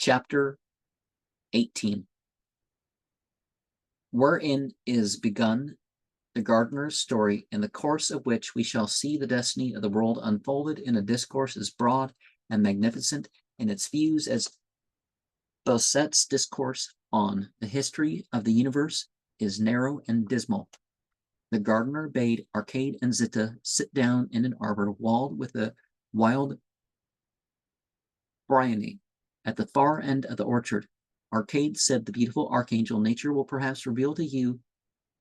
Chapter 18. Wherein is begun the gardener's story, in the course of which we shall see the destiny of the world unfolded in a discourse as broad and magnificent in its views as Bossuet's discourse on the history of the universe is narrow and dismal. The gardener bade Arcade and Zita sit down in an arbor walled with a wild bryony at the far end of the orchard. Arcade said, "The beautiful archangel, nature will perhaps reveal to you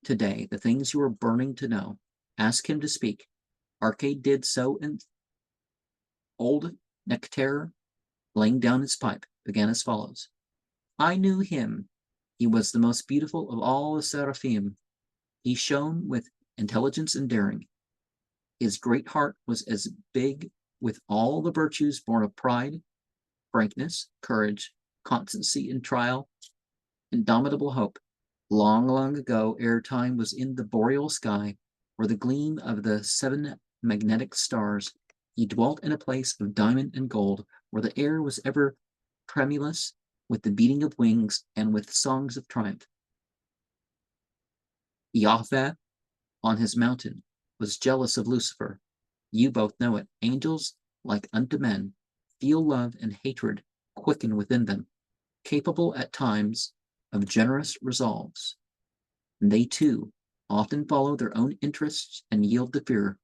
today the things you are burning to know. Ask him to speak." Arcade did so, and old Nectaire, laying down his pipe, began as follows. "I knew him. He was the most beautiful of all the seraphim. He shone with intelligence and daring. His great heart was as big with all the virtues born of pride, frankness, courage, constancy in trial, indomitable hope. Long, long ago, ere time was in the boreal sky, where the gleam of the 7 magnetic stars, he dwelt in a place of diamond and gold, where the air was ever tremulous with the beating of wings and with songs of triumph. Yahweh, on his mountain, was jealous of Lucifer. You both know it. Angels, like unto men, feel love and hatred quicken within them, capable at times of generous resolves. And they, too, often follow their own interests and yield to fear.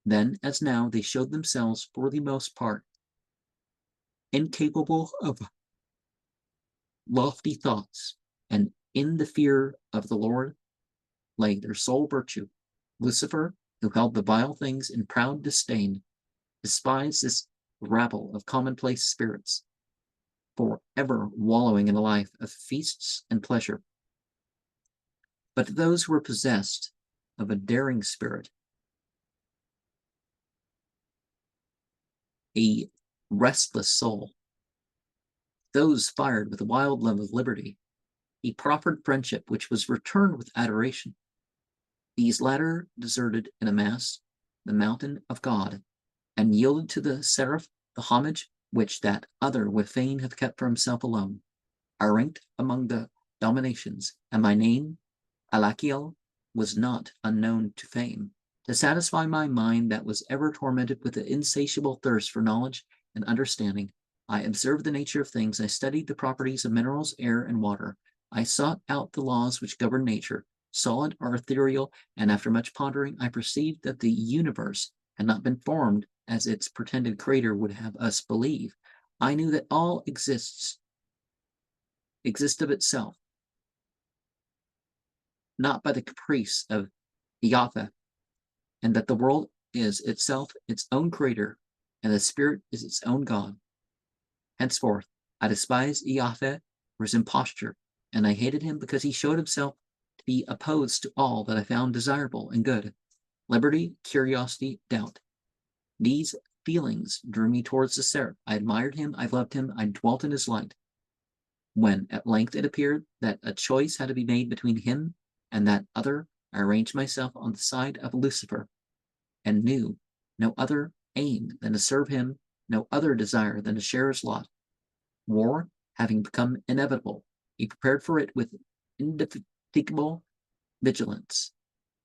Then, as now, they showed themselves, for the most part, incapable of lofty thoughts, and in the fear of the Lord lay their sole virtue. Lucifer, who held the vile things in proud disdain, despised this rabble of commonplace spirits, for ever wallowing in a life of feasts and pleasure. But to those who were possessed of a daring spirit, a restless soul, those fired with a wild love of liberty, he proffered friendship which was returned with adoration. These latter deserted in a mass the mountain of God, and yielded to the seraph the homage which that other would fain have kept for himself alone. I ranked among the dominations, and my name, Alakiel, was not unknown to fame. To satisfy my mind that was ever tormented with the insatiable thirst for knowledge and understanding, I observed the nature of things. I studied the properties of minerals, air, and water. I sought out the laws which govern nature, solid or ethereal, and after much pondering, I perceived that the universe had not been formed as its pretended creator would have us believe. I knew that all exists of itself, not by the caprice of Yahweh, and that the world is itself its own creator, and the spirit is its own God. Henceforth, I despised Yahweh for his imposture, and I hated him because he showed himself to be opposed to all that I found desirable and good: liberty, curiosity, doubt. These feelings drew me towards the seraph. I admired him, I loved him, I dwelt in his light. When at length it appeared that a choice had to be made between him and that other, I arranged myself on the side of Lucifer, and knew no other aim than to serve him, no other desire than to share his lot. War having become inevitable, he prepared for it with indefatigable vigilance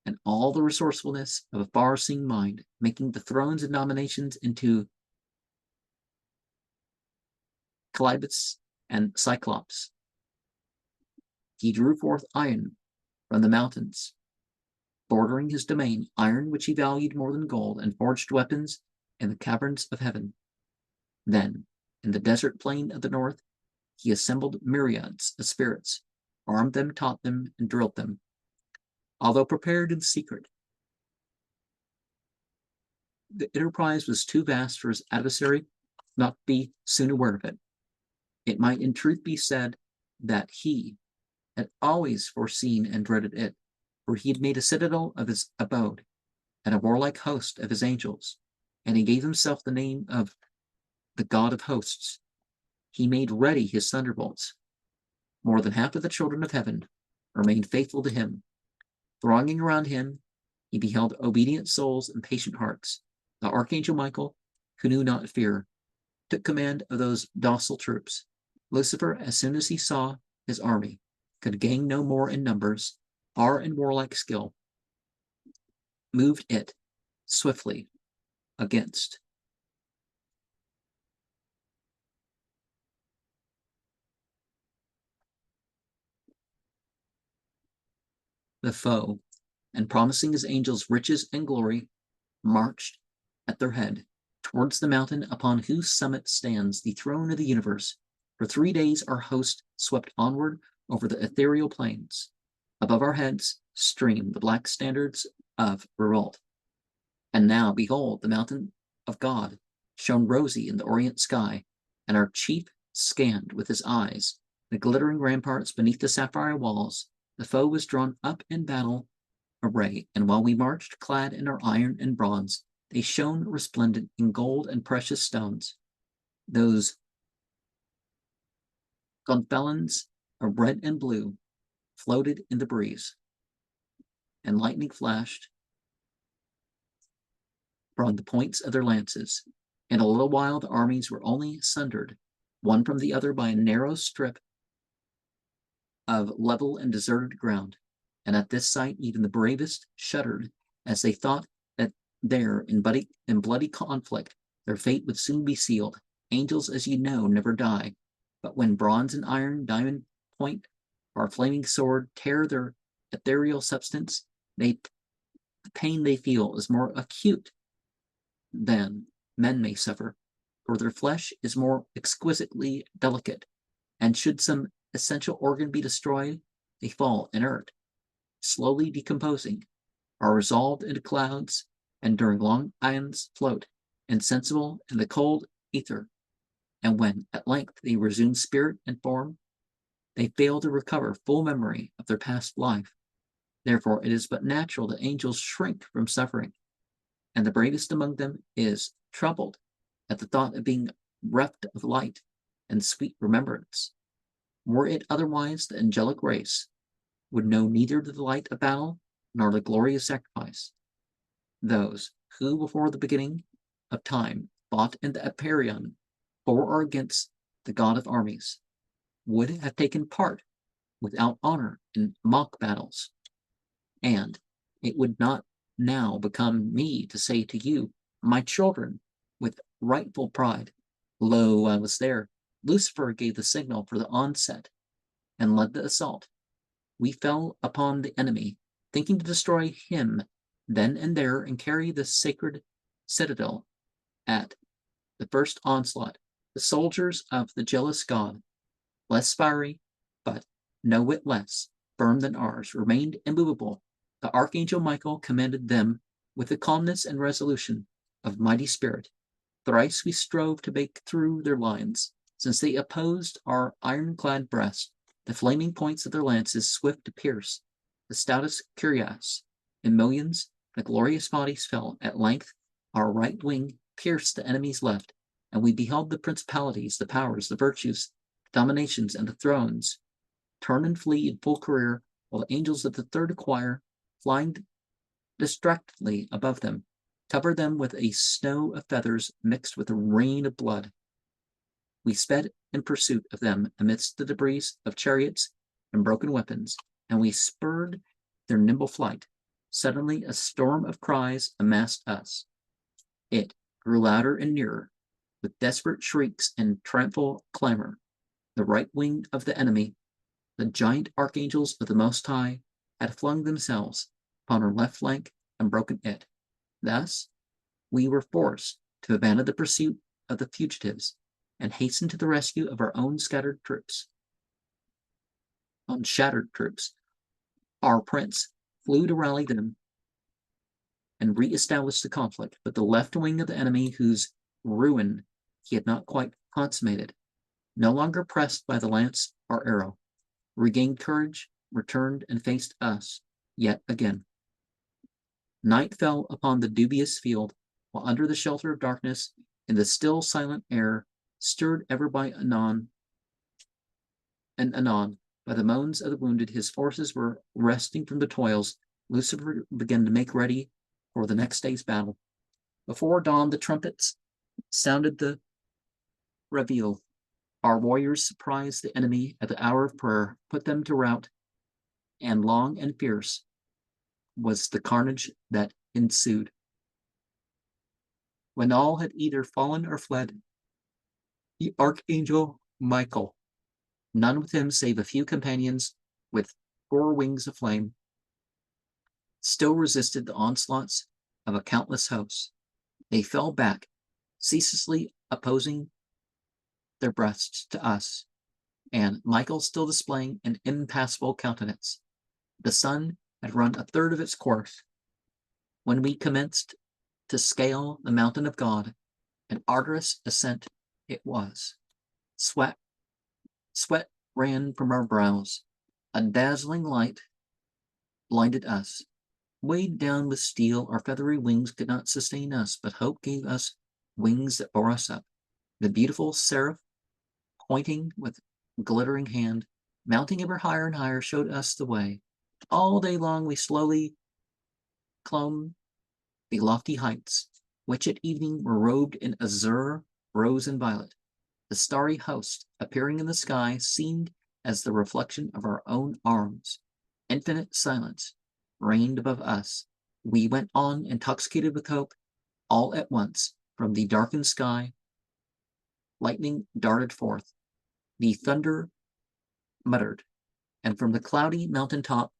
and all the resourcefulness of a far-seeing mind, making the thrones and dominations into Calibus and Cyclops. He drew forth iron from the mountains bordering his domain, iron which he valued more than gold, and forged weapons in the caverns of heaven. Then, in the desert plain of the north, he assembled myriads of spirits, armed them, taught them, and drilled them. Although prepared in secret, the enterprise was too vast for his adversary not to be soon aware of it. It might in truth be said that he had always foreseen and dreaded it, for he had made a citadel of his abode, and a warlike host of his angels, and he gave himself the name of the God of hosts. He made ready his thunderbolts. More than half of the children of heaven remained faithful to him. Thronging around him, he beheld obedient souls and patient hearts. The archangel Michael, who knew not fear, took command of those docile troops. Lucifer, as soon as he saw his army could gain no more in numbers or in warlike skill, moved it swiftly against the foe, and promising his angels riches and glory, marched at their head towards the mountain upon whose summit stands the throne of the universe. For 3 days our host swept onward over the ethereal plains. Above our heads streamed the black standards of Revolt. And now, behold, the mountain of God shone rosy in the orient sky, and our chief scanned with his eyes the glittering ramparts beneath the sapphire walls. The foe was drawn up in battle array, and while we marched clad in our iron and bronze, they shone resplendent in gold and precious stones. Those gonfalons of red and blue floated in the breeze, and lightning flashed from the points of their lances. In a little while the armies were only sundered, one from the other, by a narrow strip of level and deserted ground. And at this sight even the bravest shuddered, as they thought that there, in bloody conflict, their fate would soon be sealed. Angels, as you know, never die, but when bronze and iron, diamond point, or flaming sword tear their ethereal substance, the pain they feel is more acute than men may suffer, for their flesh is more exquisitely delicate, and should some essential organ be destroyed, they fall inert, slowly decomposing, are resolved into clouds, and during long aeons float, insensible in the cold ether. And when at length they resume spirit and form, they fail to recover full memory of their past life. Therefore it is but natural that angels shrink from suffering, and the bravest among them is troubled at the thought of being reft of light and sweet remembrance. Were it otherwise, the angelic race would know neither the delight of battle nor the glory of sacrifice. Those who before the beginning of time fought in the empyrean for or against the God of armies would have taken part without honor in mock battles, and it would not now become me to say to you, my children, with rightful pride, lo, I was there. Lucifer gave the signal for the onset and led the assault. We fell upon the enemy, thinking to destroy him then and there and carry the sacred citadel. At the first onslaught, the soldiers of the jealous God, less fiery, but no whit less firm than ours, remained immovable. The archangel Michael commanded them with the calmness and resolution of mighty spirit. Thrice we strove to break through their lines, since they opposed our ironclad breast, the flaming points of their lances swift to pierce the stoutest cuirass. In millions the glorious bodies fell. At length our right wing pierced the enemy's left, and we beheld the principalities, the powers, the virtues, the dominations, and the thrones turn and flee in full career, while the angels of the third choir, flying distractedly above them, covered them with a snow of feathers mixed with a rain of blood. We sped in pursuit of them amidst the debris of chariots and broken weapons, and we spurred their nimble flight. Suddenly a storm of cries amassed us. It grew louder and nearer, with desperate shrieks and triumphal clamor. The right wing of the enemy, the giant archangels of the Most High, had flung themselves upon our left flank and broken it. Thus we were forced to abandon the pursuit of the fugitives and hasten to the rescue of our own shattered troops. Our prince flew to rally them and re-establish the conflict, but the left wing of the enemy, whose ruin he had not quite consummated, no longer pressed by the lance or arrow, regained courage, returned, and faced us yet again. Night fell upon the dubious field, while under the shelter of darkness, in the still silent air, stirred ever by anon by the moans of the wounded, his forces were resting from the toils. Lucifer began to make ready for the next day's battle. Before dawn, the trumpets sounded the reveille. Our warriors surprised the enemy at the hour of prayer, put them to rout, and long and fierce was the carnage that ensued. When all had either fallen or fled, the archangel Michael, none with him save a few companions with 4 wings of flame, still resisted the onslaughts of a countless host. They fell back, ceaselessly opposing their breasts to us, and Michael still displaying an impassible countenance. The sun had run a third of its course when we commenced to scale the mountain of God. An arduous ascent it was. Sweat ran from our brows. A dazzling light blinded us. Weighed down with steel, our feathery wings could not sustain us, but hope gave us wings that bore us up. The beautiful seraph, pointing with glittering hand, mounting ever higher and higher, showed us the way. All day long we slowly clomb the lofty heights, which at evening were robed in azure, rose, and violet. The starry host, appearing in the sky, seemed as the reflection of our own arms. Infinite silence reigned above us. We went on, intoxicated with hope. All at once, from the darkened sky, lightning darted forth. The thunder muttered, and from the cloudy mountain top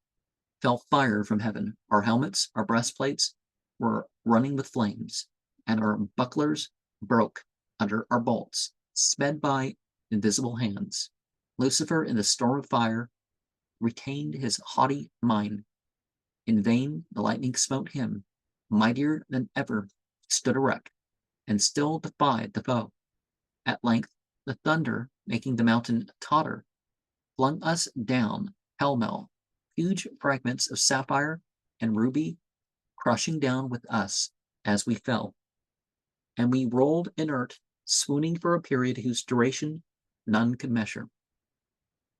fell fire from heaven. Our helmets, our breastplates were running with flames, and our bucklers broke under our bolts, sped by invisible hands. Lucifer, in the storm of fire, retained his haughty mind. In vain the lightning smote him. Mightier than ever stood erect, and still defied the foe. At length the thunder, making the mountain totter, flung us down pell-mell, huge fragments of sapphire and ruby crushing down with us as we fell. And we rolled inert, swooning for a period whose duration none could measure.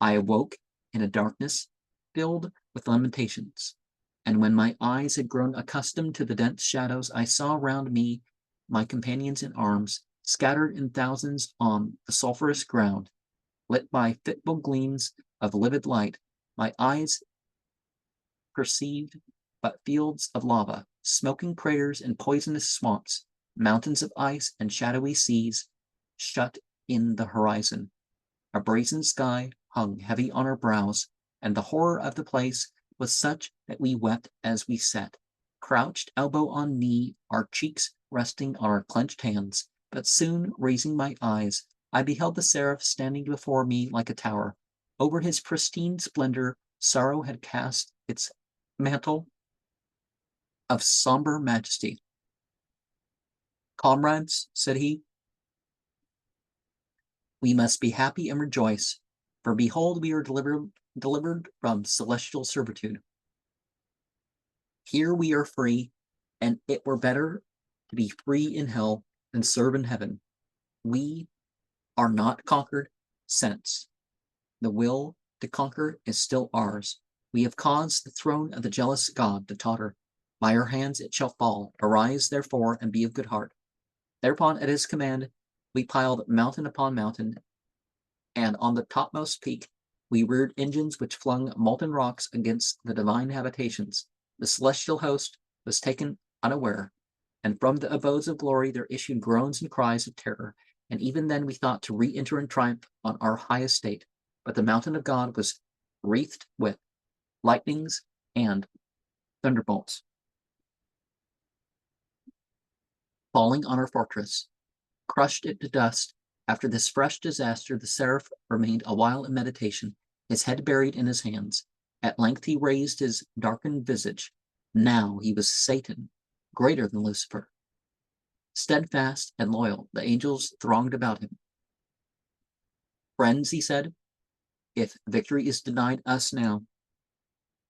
I awoke in a darkness filled with lamentations, and when my eyes had grown accustomed to the dense shadows, I saw round me my companions in arms, scattered in thousands on the sulphurous ground, lit by fitful gleams of livid light. My eyes perceived but fields of lava, smoking craters and poisonous swamps, mountains of ice and shadowy seas shut in the horizon. A brazen sky hung heavy on our brows, and the horror of the place was such that we wept as we sat, crouched elbow on knee, our cheeks resting on our clenched hands. But soon, raising my eyes, I beheld the seraph standing before me like a tower. Over his pristine splendor, sorrow had cast its mantle of somber majesty. "Comrades," said he, "we must be happy and rejoice, for behold, we are delivered from celestial servitude. Here we are free, and it were better to be free in hell than serve in heaven. We are not conquered since. The will to conquer is still ours. We have caused the throne of the jealous God to totter. By our hands it shall fall. Arise, therefore, and be of good heart." Thereupon, at his command, we piled mountain upon mountain, and on the topmost peak we reared engines which flung molten rocks against the divine habitations. The celestial host was taken unaware, and from the abodes of glory there issued groans and cries of terror. And even then we thought to re-enter in triumph on our high estate, but the mountain of God was wreathed with lightnings and thunderbolts, falling on our fortress, crushed it to dust. After this fresh disaster, the seraph remained a while in meditation, his head buried in his hands. At length he raised his darkened visage. Now he was Satan, greater than Lucifer. Steadfast and loyal, the angels thronged about him. "Friends," he said, "if victory is denied us now,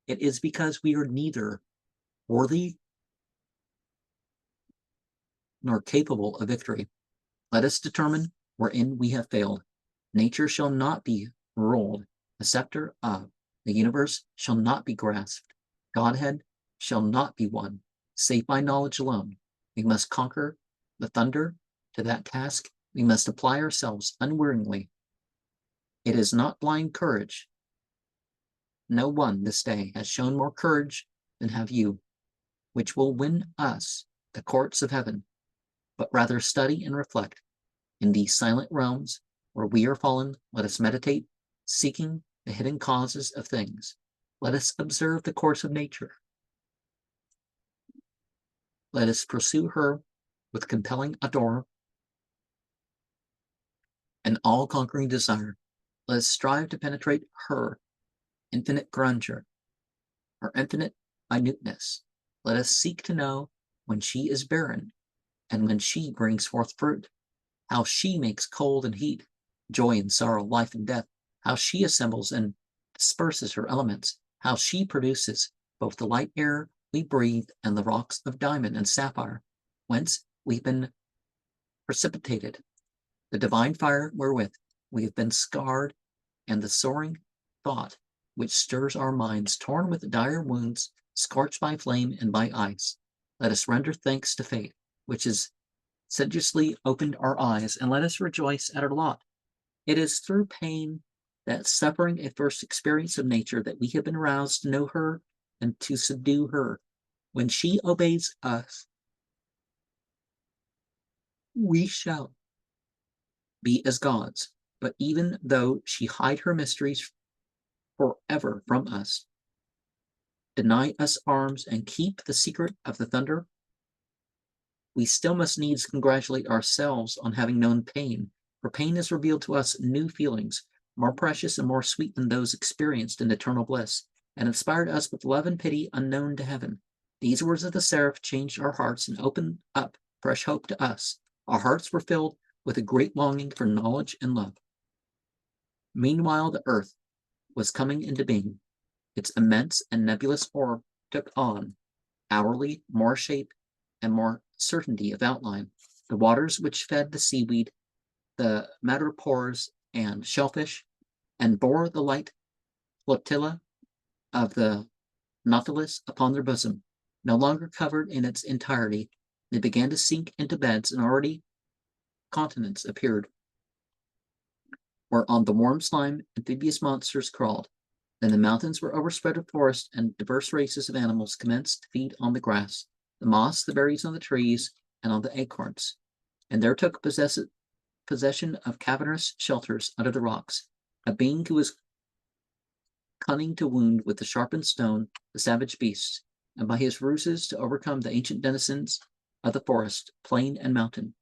it is because we are neither worthy nor capable of victory. Let us determine wherein we have failed. Nature shall not be ruled. The scepter of the universe shall not be grasped. Godhead shall not be won, save by knowledge alone. We must conquer the thunder. To that task we must apply ourselves unwearingly. It is not blind courage. No one this day has shown more courage than have you, which will win us the courts of heaven, but rather study and reflect. In these silent realms where we are fallen, let us meditate, seeking the hidden causes of things. Let us observe the course of nature. Let us pursue her with compelling ardor and all-conquering desire. Let us strive to penetrate her infinite grandeur, her infinite minuteness. Let us seek to know when she is barren and when she brings forth fruit, how she makes cold and heat, joy and sorrow, life and death, how she assembles and disperses her elements, how she produces both the light air we breathe and the rocks of diamond and sapphire, whence we've been precipitated, the divine fire wherewith we have been scarred, and the soaring thought which stirs our minds, torn with dire wounds, scorched by flame and by ice. Let us render thanks to fate, which has sedulously opened our eyes, and let us rejoice at our lot. It is through pain, that suffering a first experience of nature, that we have been roused to know her and to subdue her. When she obeys us, we shall be as gods. But even though she hide her mysteries forever from us, deny us arms, and keep the secret of the thunder, we still must needs congratulate ourselves on having known pain, for pain has revealed to us new feelings, more precious and more sweet than those experienced in eternal bliss, and inspired us with love and pity unknown to heaven. These words of the seraph changed our hearts and opened up fresh hope to us. Our hearts were filled with a great longing for knowledge and love. Meanwhile, the earth was coming into being. Its immense and nebulous orb took on, hourly, more shape and more certainty of outline. The waters which fed the seaweed, the madrepores and shellfish, and bore the light flotilla of the Nautilus upon their bosom, no longer covered in its entirety, they began to sink into beds, and already continents appeared, where on the warm slime amphibious monsters crawled. Then the mountains were overspread with forest, and diverse races of animals commenced to feed on the grass, the moss, the berries on the trees, and on the acorns, and there took possession of cavernous shelters under the rocks, a being who was cunning to wound with the sharpened stone the savage beasts, and by his ruses to overcome the ancient denizens of the forest, plain, and mountain.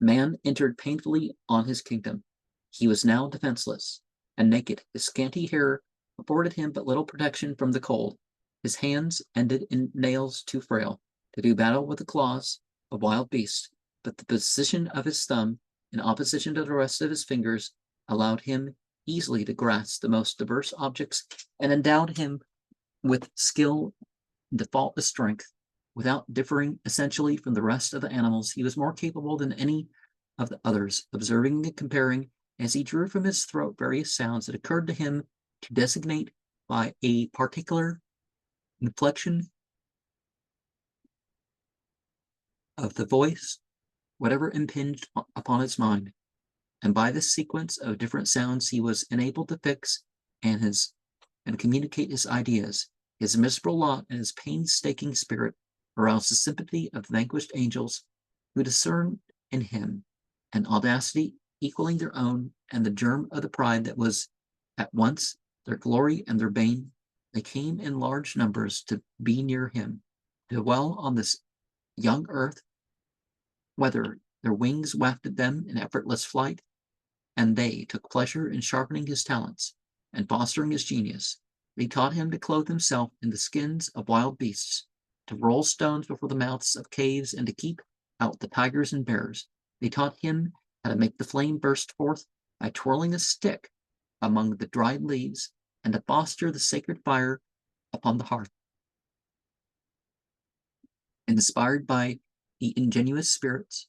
Man entered painfully on his kingdom. He was now defenseless and naked. His scanty hair afforded him but little protection from the cold. His hands ended in nails too frail to do battle with the claws of wild beasts, but the position of his thumb, in opposition to the rest of his fingers, allowed him easily to grasp the most diverse objects, and endowed him with skill and faultless strength. Without differing essentially from the rest of the animals, he was more capable than any of the others, observing and comparing as he drew from his throat various sounds that occurred to him to designate by a particular inflection of the voice whatever impinged upon his mind. And by this sequence of different sounds he was enabled to fix and communicate his ideas. His miserable lot and his painstaking spirit aroused the sympathy of the vanquished angels, who discerned in him an audacity equaling their own, and the germ of the pride that was at once their glory and their bane. They came in large numbers to be near him, to dwell on this young earth, whether their wings wafted them in effortless flight, and they took pleasure in sharpening his talents and fostering his genius. They taught him to clothe himself in the skins of wild beasts, to roll stones before the mouths of caves, and to keep out the tigers and bears. They taught him how to make the flame burst forth by twirling a stick among the dried leaves, and to foster the sacred fire upon the hearth. Inspired by the ingenious spirits,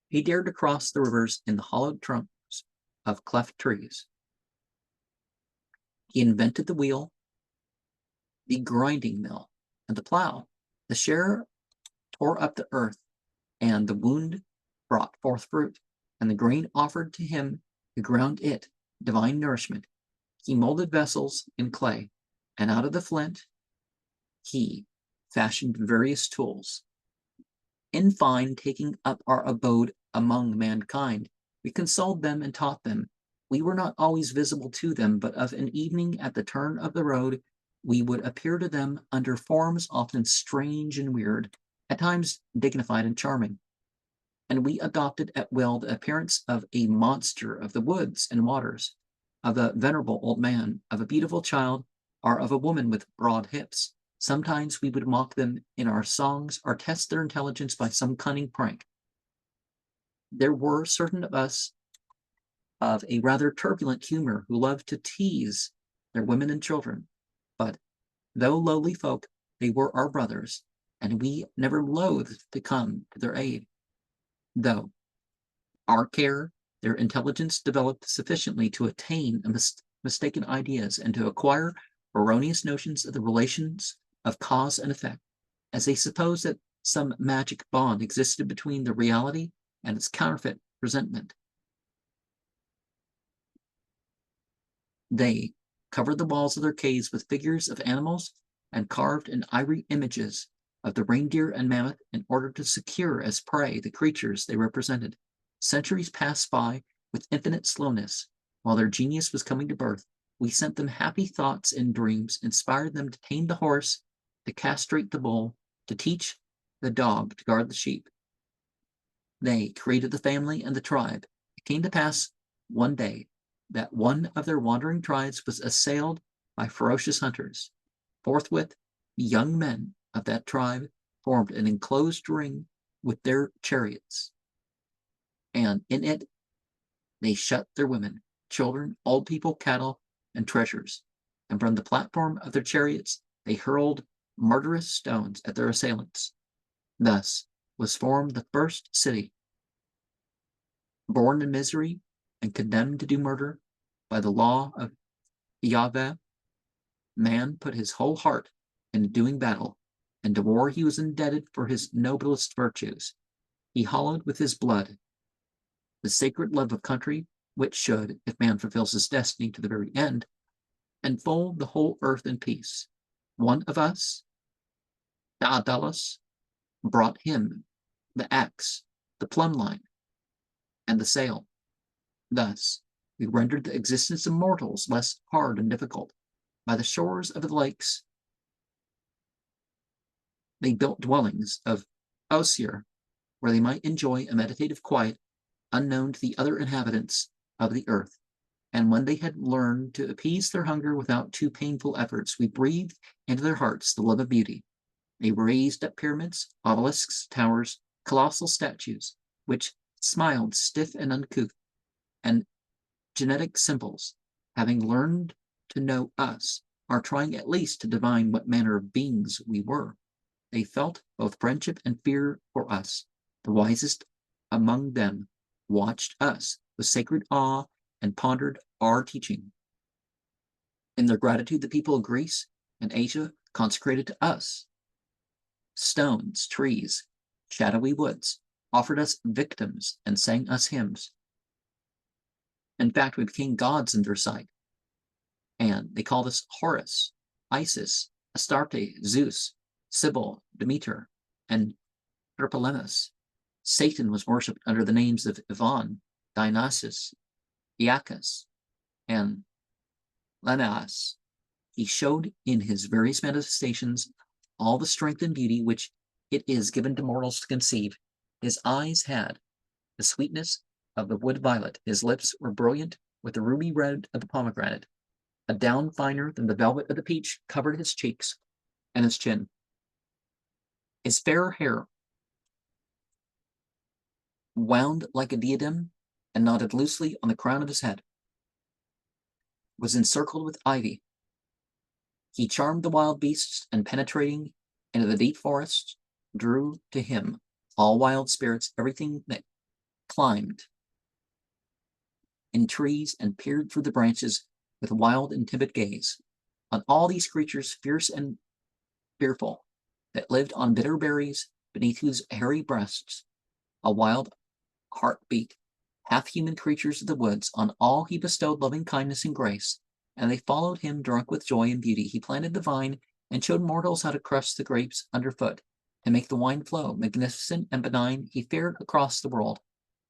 he dared to cross the rivers in the hollowed trunks of cleft trees. He invented the wheel, the grinding mill, and the plow. The share tore up the earth, and the wound brought forth fruit. and the grain offered to him to ground it, divine nourishment. He molded vessels in clay, and out of the flint he fashioned various tools. In fine, taking up our abode among mankind, we consoled them and taught them. We were not always visible to them, but of an evening at the turn of the road, we would appear to them under forms often strange and weird, at times dignified and charming. And we adopted at will the appearance of a monster of the woods and waters, of a venerable old man, of a beautiful child, or of a woman with broad hips. Sometimes we would mock them in our songs or test their intelligence by some cunning prank. There were certain of us of a rather turbulent humor who loved to tease their women and children, but though lowly folk, they were our brothers, and we never loathed to come to their aid. Though our care, their intelligence developed sufficiently to attain mistaken ideas and to acquire erroneous notions of the relations of cause and effect, as they supposed that some magic bond existed between the reality and its counterfeit presentment. They covered the walls of their caves with figures of animals and carved in ivory images of the reindeer and mammoth in order to secure as prey the creatures they represented. Centuries passed by with infinite slowness. While their genius was coming to birth, we sent them happy thoughts in dreams, inspired them to tame the horse, to castrate the bull, to teach the dog to guard the sheep. They created the family and the tribe. It came to pass one day that one of their wandering tribes was assailed by ferocious hunters. Forthwith, the young men of that tribe formed an enclosed ring with their chariots, and in it they shut their women, children, old people, cattle, and treasures, and from the platform of their chariots they hurled murderous stones at their assailants. Thus was formed the first city. Born in misery and condemned to do murder by the law of Yahweh, man put his whole heart into doing battle, and to war he was indebted for his noblest virtues. He hallowed with his blood the sacred love of country, which should, if man fulfills his destiny to the very end, enfold the whole earth in peace. One of us, Daedalus, brought him the axe, the plumb line, and the sail. Thus, we rendered the existence of mortals less hard and difficult. By the shores of the lakes, they built dwellings of osier, where they might enjoy a meditative quiet unknown to the other inhabitants of the earth. And when they had learned to appease their hunger without too painful efforts, we breathed into their hearts the love of beauty. They raised up pyramids, obelisks, towers, colossal statues, which smiled stiff and uncouth, and genetic symbols, having learned to know us, are trying at least to divine what manner of beings we were. They felt both friendship and fear for us. The wisest among them watched us with sacred awe and pondered our teaching. In their gratitude, the people of Greece and Asia consecrated to us stones, trees, shadowy woods, offered us victims, and sang us hymns. In fact, we became gods in their sight, and they called us Horus, Isis, Astarte, Zeus, Sibyl, Demeter, and Tripolemus. Satan was worshipped under the names of Ivan, Dionysus, Iacchus, and Lemmas. He showed in his various manifestations all the strength and beauty which it is given to mortals to conceive. His eyes had the sweetness of the wood violet. His lips were brilliant with the ruby red of the pomegranate. A down finer than the velvet of the peach covered his cheeks and his chin. His fair hair, wound like a diadem and knotted loosely on the crown of his head, was encircled with ivy. He charmed the wild beasts, and penetrating into the deep forests, drew to him all wild spirits, everything that climbed in trees and peered through the branches with wild and timid gaze. On all these creatures, fierce and fearful, that lived on bitter berries, beneath whose hairy breasts a wild heart beat, half-human creatures of the woods. On all he bestowed loving kindness and grace, and they followed him drunk with joy and beauty. He planted the vine and showed mortals how to crush the grapes underfoot and make the wine flow. Magnificent and benign, he fared across the world,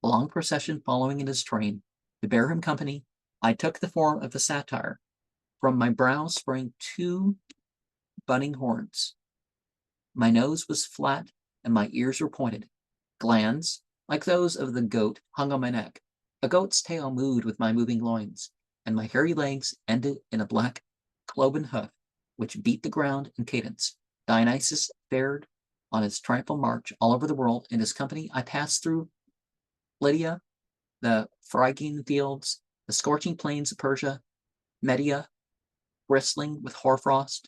a long procession following in his train. To bear him company, I took the form of a satyr. From my brow sprang two budding horns. My nose was flat and my ears were pointed. Glands, like those of the goat, hung on my neck. A goat's tail moved with my moving loins, and my hairy legs ended in a black cloven hoof, which beat the ground in cadence. Dionysus fared on his triumphal march all over the world. In his company I passed through Lydia, the Phrygian fields, the scorching plains of Persia, Media, bristling with hoarfrost,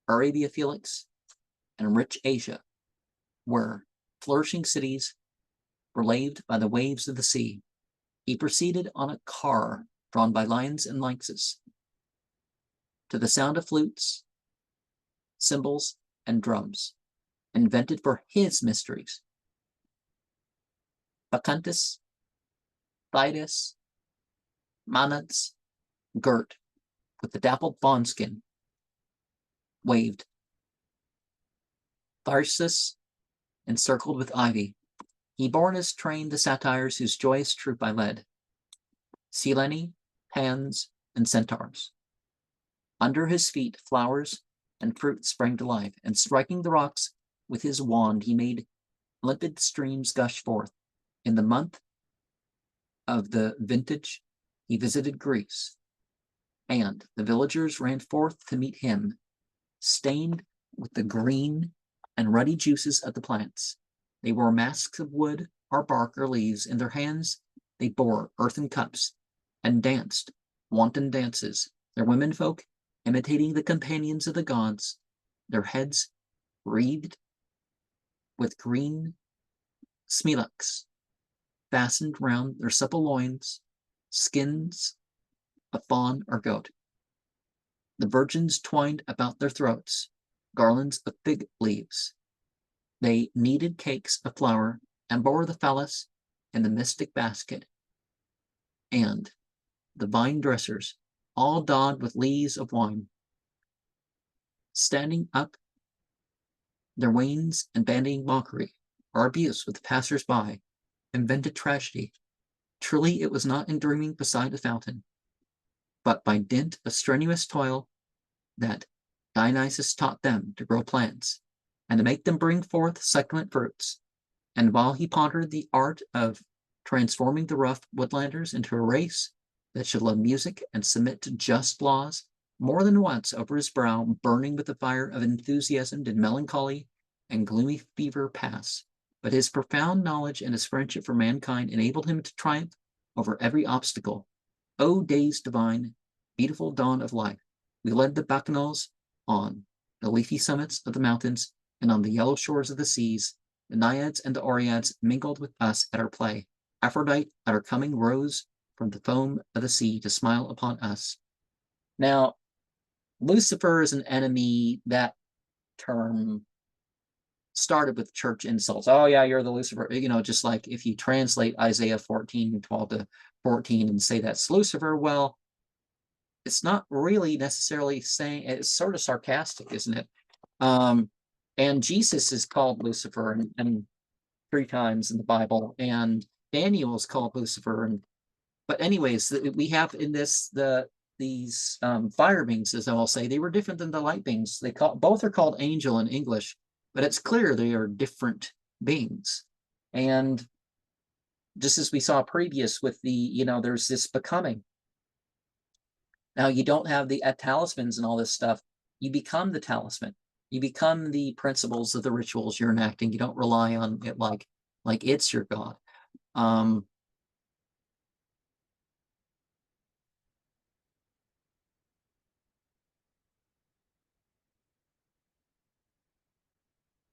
Arabia Felix, and rich Asia, where flourishing cities were laved by the waves of the sea. He proceeded on a car drawn by lions and lynxes, to the sound of flutes, cymbals, and drums, invented for his mysteries. Bacchus, Thitis, Manas, girt with the dappled fawnskin, waved. Tharsis, encircled with ivy. He bore in his train the satyrs whose joyous troop I led, Selene, Pans, and centaurs. Under his feet flowers and fruit sprang to life, and striking the rocks with his wand, he made limpid streams gush forth. In the month of the vintage, he visited Greece, and the villagers ran forth to meet him, stained with the green and ruddy juices of the plants. They wore masks of wood or bark or leaves. In their hands they bore earthen cups, and danced wanton dances, their womenfolk imitating the companions of the gods, their heads wreathed with green smilax fastened round their supple loins, skins of fawn or goat. The virgins twined about their throats garlands of fig leaves. They kneaded cakes of flour and bore the phallus in the mystic basket. And the vine dressers, all daubed with lees of wine, standing up their wains and bandying mockery or abuse with the passers-by, invented tragedy. Truly it was not in dreaming beside the fountain, but by dint of strenuous toil, that Dionysus taught them to grow plants and to make them bring forth succulent fruits. And while he pondered the art of transforming the rough woodlanders into a race that should love music and submit to just laws, more than once over his brow, burning with the fire of enthusiasm, did melancholy and gloomy fever pass. But his profound knowledge and his friendship for mankind enabled him to triumph over every obstacle. O days divine, beautiful dawn of life! We led the bacchanals on the leafy summits of the mountains and on the yellow shores of the seas. The naiads and the oreads mingled with us at our play. Aphrodite at our coming rose from the foam of the sea to smile upon us. Now, Lucifer is an enemy. That term started with church insults. Oh yeah, you're the Lucifer. Just like if you translate Isaiah 14, 12 to 14 and say that's Lucifer, well, it's not really necessarily saying, it's sort of sarcastic, isn't it? And Jesus is called Lucifer and 3 times in the Bible, and Daniel is called Lucifer. But anyways, we have in this these fire beings, as I will say, they were different than the light beings. Both are called angel in English, but it's clear they are different beings. And just as we saw previous with the, there's this becoming. Now you don't have the talismans and all this stuff. You become the talisman. You become the principles of the rituals you're enacting. You don't rely on it like it's your God.